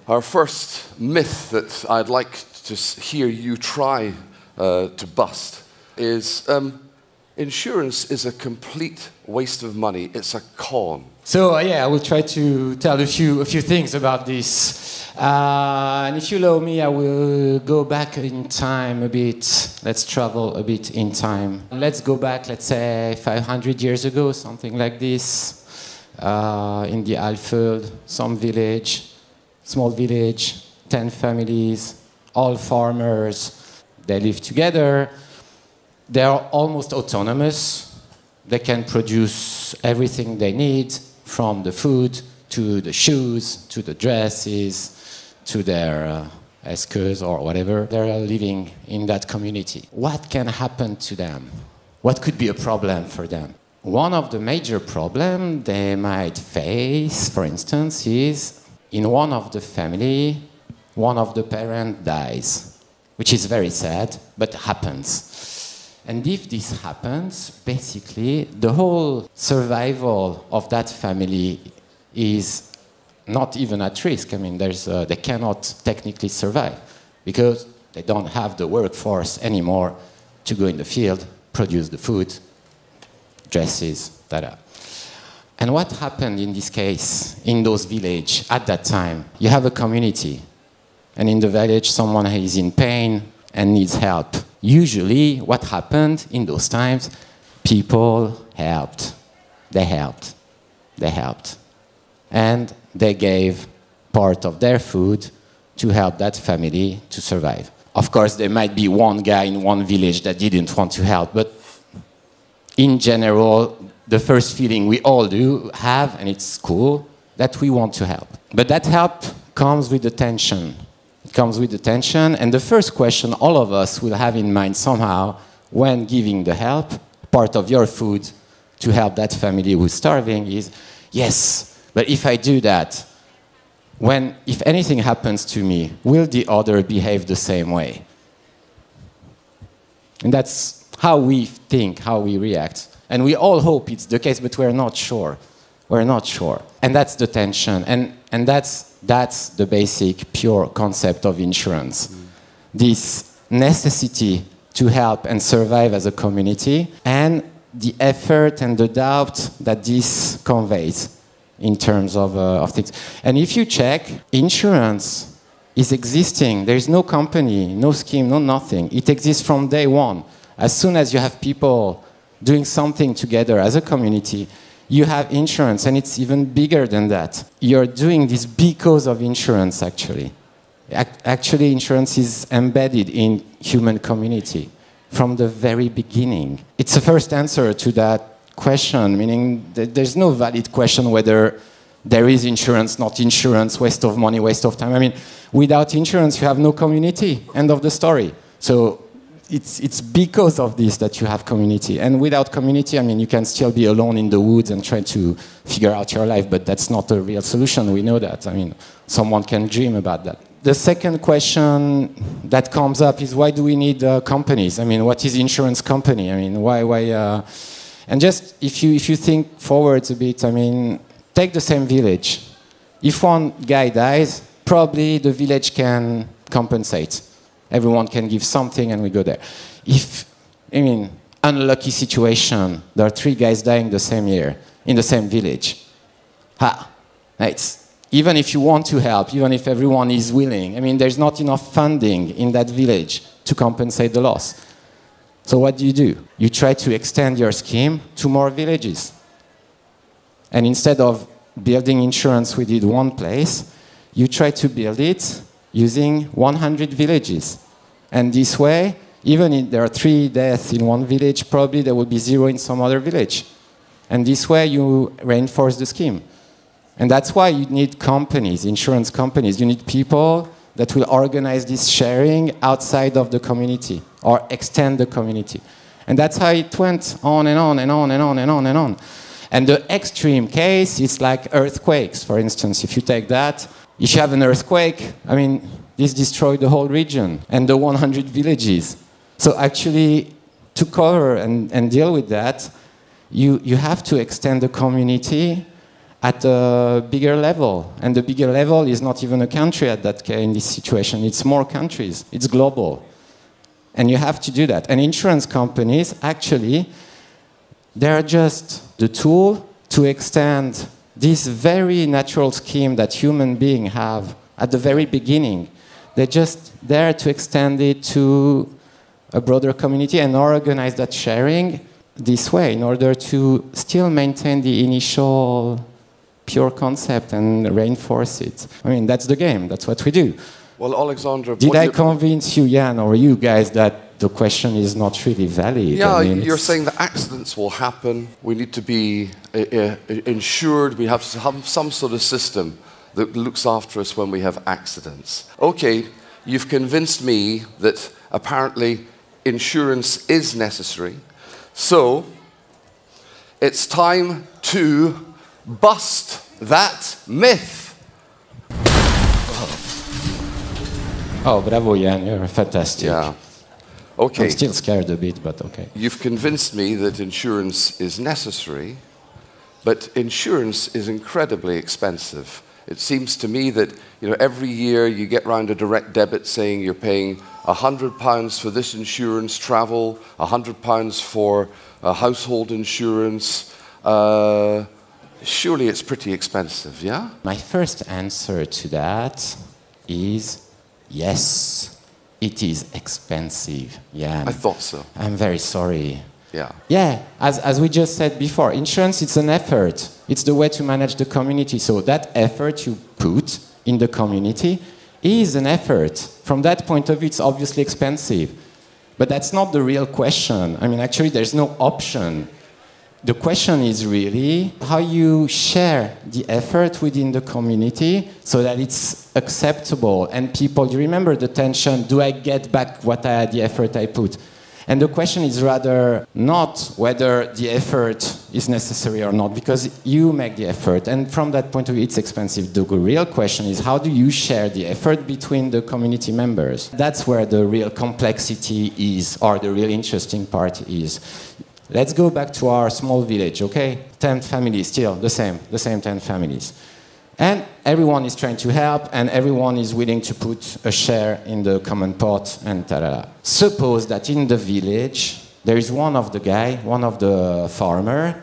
Our first myth that I'd like to hear you try to bust is insurance is a complete waste of money. It's a con. So yeah, I will try to tell a few things about this. And if you allow me, I will go back in time a bit. Let's travel a bit in time. Let's go back, let's say 500 years ago, something like this. In the Alfeld, some village, small village, 10 families, all farmers. They live together. They are almost autonomous. They can produce everything they need, from the food to the shoes, to the dresses, to their eskers or whatever. They're living in that community. What can happen to them? What could be a problem for them? One of the major problems they might face, for instance, is in one of the family, one of the parents dies, which is very sad, but happens. And if this happens, basically, the whole survival of that family is not even at risk. I mean, they cannot technically survive because they don't have the workforce anymore to go in the field, produce the food, dresses, etc. And what happened in this case, in those villages at that time? You have a community, and in the village, someone is in pain and needs help. Usually, what happened in those times, people helped. They helped. They helped. And they gave part of their food to help that family to survive. Of course, there might be one guy in one village that didn't want to help, but in general, the first feeling we all do have, and it's cool, that we want to help. But that help comes with the tension. It comes with the tension, and the first question all of us will have in mind somehow when giving the help, part of your food to help that family who's starving is, yes, but if I do that, if anything happens to me, will the other behave the same way? And that's how we think, how we react. And we all hope it's the case, but we're not sure. We're not sure. And that's the tension. And that's the basic, pure concept of insurance. This necessity to help and survive as a community, and the effort and the doubt that this conveys in terms of things. And if you check, insurance is existing. There is no company, no scheme, no nothing. It exists from day one. As soon as you have people doing something together as a community, you have insurance, and it's even bigger than that. You're doing this because of insurance, actually. Actually, insurance is embedded in human community from the very beginning. It's the first answer to that question, meaning that there's no valid question whether there is insurance, not insurance, waste of money, waste of time. I mean, without insurance, you have no community. End of the story. So it's because of this that you have community. And without community, I mean, you can still be alone in the woods and try to figure out your life, but that's not a real solution. We know that. I mean, someone can dream about that. The second question that comes up is, why do we need companies? I mean, what is insurance company? I mean, why? And just if you think forwards a bit, I mean, take the same village. If one guy dies, probably the village can compensate. Everyone can give something and we go there. Unlucky situation, there are 3 guys dying the same year in the same village. Even if you want to help, even if everyone is willing, I mean, there's not enough funding in that village to compensate the loss. So what do? You try to extend your scheme to more villages. And instead of building insurance within one place, you try to build it using 100 villages. And this way, even if there are 3 deaths in one village, probably there will be 0 in some other village. And this way, you reinforce the scheme. And that's why you need companies, insurance companies. You need people that will organize this sharing outside of the community or extend the community. And that's how it went on and on and on and on and on and on. And the extreme case is like earthquakes, for instance. If you take that, if you have an earthquake, I mean, this destroyed the whole region and the 100 villages. So actually, to cover and deal with that, you have to extend the community at a bigger level. And the bigger level is not even a country at that in this situation. It's more countries. It's global. And you have to do that. And insurance companies, actually, they're just the tool to extend this very natural scheme that human beings have at the very beginning. They're just there to extend it to a broader community and organize that sharing this way in order to still maintain the initial pure concept and reinforce it. I mean, that's the game. That's what we do. Well, Alexandre... Did I convince you, Jan, or you guys that the question is not really valid? Yeah, I mean, you're saying that accidents will happen. We need to be insured. We have to have some sort of system that looks after us when we have accidents. Okay, you've convinced me that apparently insurance is necessary. So, it's time to bust that myth. Oh, bravo, Jan, you're fantastic. Yeah. Okay. I'm still scared a bit, but okay. You've convinced me that insurance is necessary, but insurance is incredibly expensive. It seems to me that every year you get round a direct debit saying you're paying £100 for this insurance, travel, £100 for household insurance. Surely it's pretty expensive, yeah? My first answer to that is yes, it is expensive. Yeah. I thought so. I'm very sorry. Yeah. Yeah, as we just said before, insurance, it's an effort. It's the way to manage the community. So that effort you put in the community is an effort. From that point of view, it's obviously expensive. But that's not the real question. I mean, actually, there's no option. The question is really how you share the effort within the community so that it's acceptable. And people, you remember the tension, do I get back the effort I put? And the question is rather not whether the effort is necessary or not, because you make the effort. And from that point of view, it's expensive. The real question is how do you share the effort between the community members? That's where the real complexity is, or the real interesting part is. Let's go back to our small village, okay? 10 families, still the same 10 families. And everyone is trying to help, and everyone is willing to put a share in the common pot, and ta-da-da. Suppose that in the village, there is one of the farmer,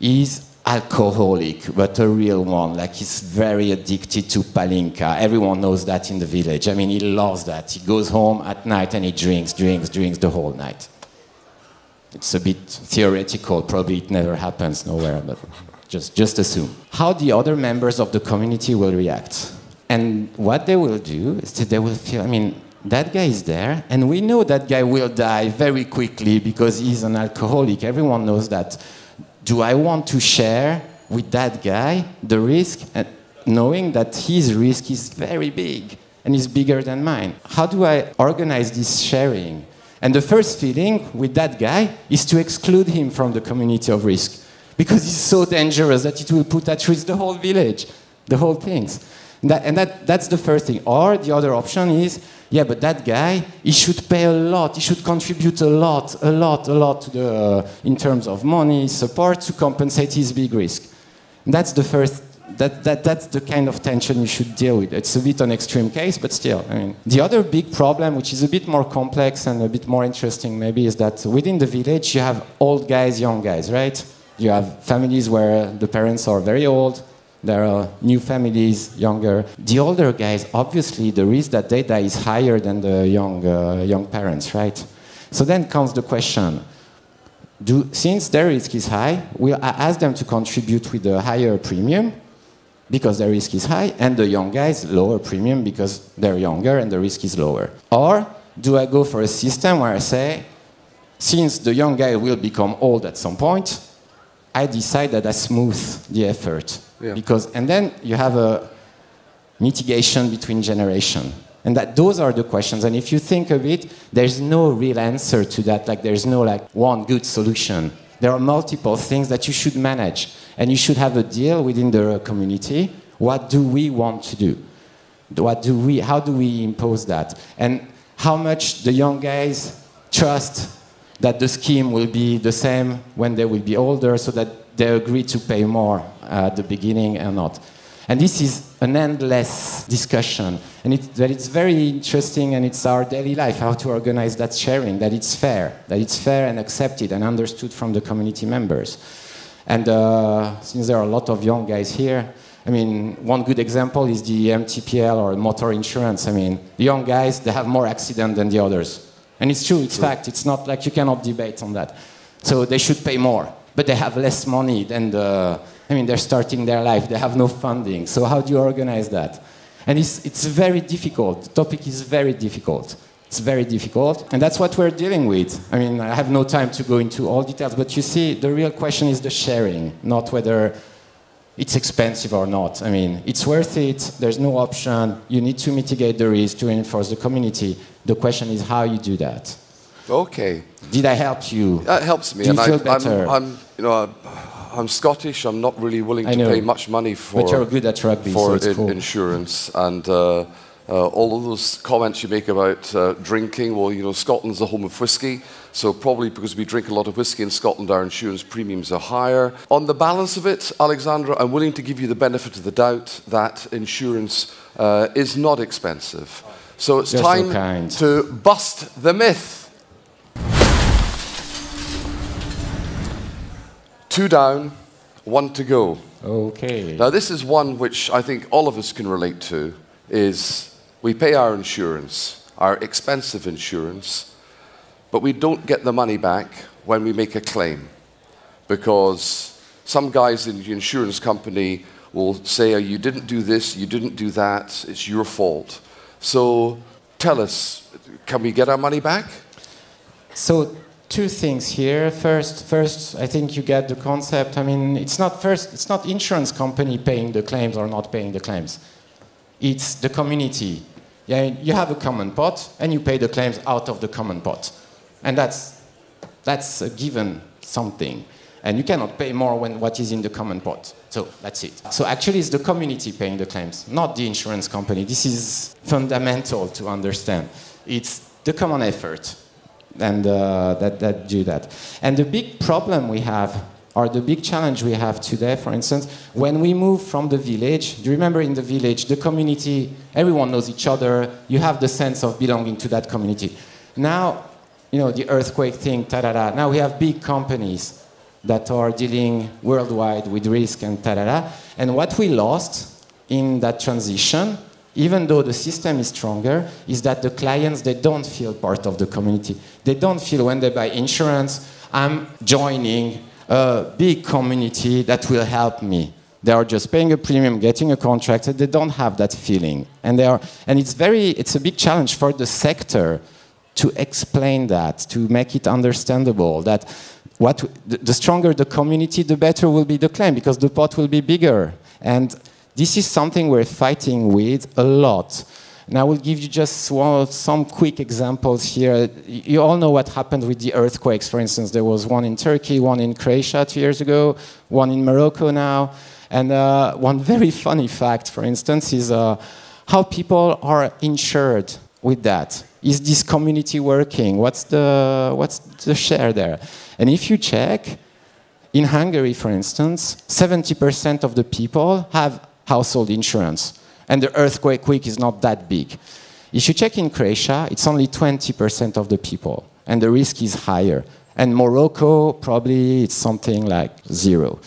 is alcoholic, but a real one, like he's very addicted to palinka. Everyone knows that in the village. I mean, he loves that. He goes home at night and he drinks the whole night. It's a bit theoretical, probably it never happens nowhere, but just assume. How the other members of the community will react. And what they will do is that they will feel, I mean, that guy is there, and we know that guy will die very quickly because he's an alcoholic. Everyone knows that. Do I want to share with that guy the risk, knowing that his risk is very big and is bigger than mine? How do I organize this sharing? And the first feeling with that guy is to exclude him from the community of risk, because he's so dangerous that it will put at risk the whole village, the whole things. That's the first thing. Or the other option is, yeah, but that guy, he should pay a lot, he should contribute a lot to the, in terms of money, support, to compensate his big risk. And that's the first, that's the kind of tension you should deal with. It's a bit an extreme case, but still. I mean, the other big problem, which is a bit more complex and a bit more interesting maybe, is that within the village you have old guys, young guys, right? You have families where the parents are very old. There are new families, younger. The older guys, obviously, the risk that they die is higher than the young parents, right? So then comes the question, since their risk is high, we'll ask them to contribute with a higher premium because their risk is high, and the young guys lower premium because they're younger and the risk is lower. Or do I go for a system where I say, since the young guy will become old at some point, I decide that I smooth the effort. Yeah. And then you have a mitigation between generations. And those are the questions. And if you think of it, there's no real answer to that. Like, there's no one good solution. There are multiple things that you should manage. And you should have a deal within the community. What do we want to do? How do we impose that? And how much the young guys trust that the scheme will be the same when they will be older, so that they agree to pay more at the beginning or not. And this is an endless discussion. And it's very interesting, and it's our daily life, how to organize that sharing, that it's fair and accepted and understood from the community members. And since there are a lot of young guys here, I mean, one good example is the MTPL or motor insurance. I mean, the young guys, they have more accident than the others. And it's true, it's fact. It's not like you cannot debate on that. So they should pay more, but they have less money than I mean, they're starting their life. They have no funding. So how do you organize that? And it's very difficult. The topic is very difficult. It's very difficult. And that's what we're dealing with. I mean, I have no time to go into all details, but you see, the real question is the sharing, not whether it's expensive or not. I mean, it's worth it. There's no option. You need to mitigate the risk to reinforce the community. The question is how you do that. Okay. Did I help you? That helps me. Do you feel better? I'm Scottish. I'm not really willing to pay much money for, but you're good at rugby, so it's cool. Insurance. And all of those comments you make about drinking, well, you know, Scotland's the home of whiskey, so probably because we drink a lot of whiskey in Scotland, our insurance premiums are higher. On the balance of it, Alexandre, I'm willing to give you the benefit of the doubt that insurance is not expensive. So it's time to bust the myth. 2 down, 1 to go. Okay. Now this is one which I think all of us can relate to, is we pay our insurance, our expensive insurance, but we don't get the money back when we make a claim. Because some guys in the insurance company will say, oh, you didn't do this, you didn't do that, it's your fault. So tell us, can we get our money back? So 2 things here. First, I think you get the concept. I mean, it's not insurance company paying the claims or not paying the claims. It's the community. Yeah, you have a common pot, and you pay the claims out of the common pot, and that's a given something. And you cannot pay more when what is in the common pot. So that's it. So actually, it's the community paying the claims, not the insurance company. This is fundamental to understand. It's the common effort. And that do that. And the big problem we have, or the big challenge we have today, for instance, when we move from the village, do you remember in the village, the community, everyone knows each other, you have the sense of belonging to that community. Now, you know, the earthquake thing, ta-da-da, now we have big companies that are dealing worldwide with risk and ta-da-da. And what we lost in that transition, even though the system is stronger, is that the clients, they don't feel part of the community. They don't feel when they buy insurance, I'm joining a big community that will help me. They are just paying a premium, getting a contract, and they don't have that feeling. And it's a big challenge for the sector to explain that, to make it understandable, that the stronger the community, the better will be the claim, because the pot will be bigger. And this is something we're fighting with a lot. And I will give you just some quick examples here. You all know what happened with the earthquakes. For instance, there was one in Turkey, one in Croatia 2 years ago, one in Morocco now. And one very funny fact, for instance, is how people are insured with that. Is this community working? What's the share there? And if you check, in Hungary, for instance, 70% of the people have household insurance, and the earthquake is not that big. If you check in Croatia, it's only 20% of the people, and the risk is higher. And Morocco, probably it's something like 0.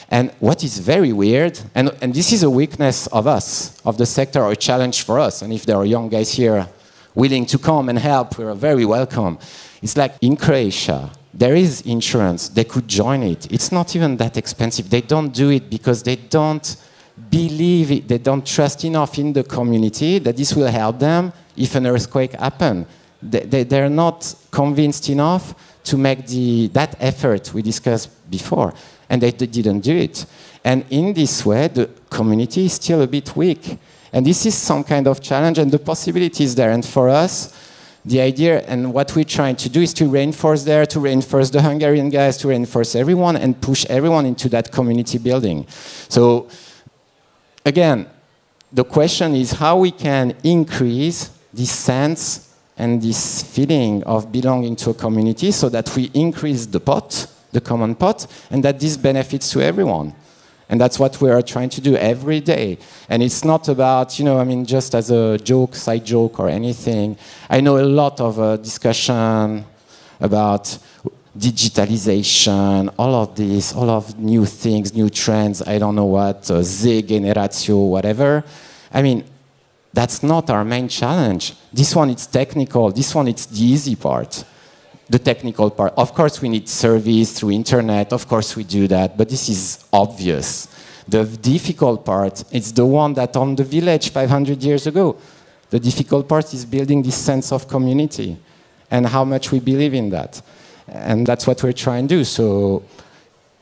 And what is very weird, and this is a weakness of us, of the sector, or a challenge for us, and if there are young guys here willing to come and help, we're very welcome. It's like in Croatia, there is insurance, they could join it. It's not even that expensive. They don't do it because they don't believe it, they don't trust enough in the community that this will help them if an earthquake happens. They're not convinced enough to make that effort we discussed before, and they didn't do it. And in this way, the community is still a bit weak. And this is some kind of challenge, and the possibility is there. And for us, the idea and what we're trying to do is to reinforce the Hungarian guys, to reinforce everyone and push everyone into that community building. So again, the question is how we can increase this sense and this feeling of belonging to a community so that we increase the pot the common pot, and that this benefits to everyone. And that's what we are trying to do every day. And it's not about, you know, I mean, just as a joke, side joke or anything. I know a lot of discussion about digitalization, all of this, all of new things, new trends, I don't know what, Z generatio, whatever. I mean, that's not our main challenge. This one, it's technical. This one, it's the easy part. The technical part. Of course, we need service through internet. Of course, we do that. But this is obvious. The difficult part, it's the one that on the village 500 years ago. The difficult part is building this sense of community and how much we believe in that. And that's what we're trying to do. So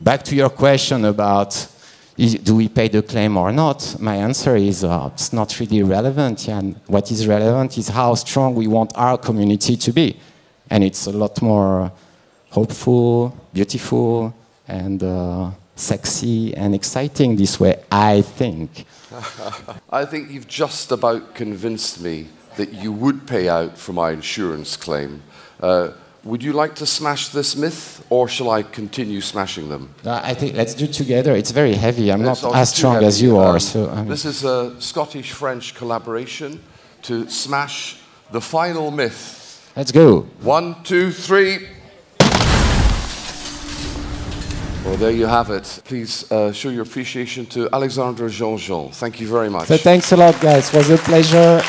back to your question about do we pay the claim or not? My answer is it's not really relevant. Yeah. And what is relevant is how strong we want our community to be. And it's a lot more hopeful, beautiful, and sexy and exciting this way, I think. I think you've just about convinced me that you would pay out for my insurance claim. Would you like to smash this myth, or shall I continue smashing them? I think let's do it together. It's very heavy. I'm not as strong as you are. So this is a Scottish-French collaboration to smash the final myth. Let's go. 1, 2, 3. Well, there you have it. Please show your appreciation to Alexandre Jeanjean. Thank you very much. So thanks a lot, guys. It was a pleasure.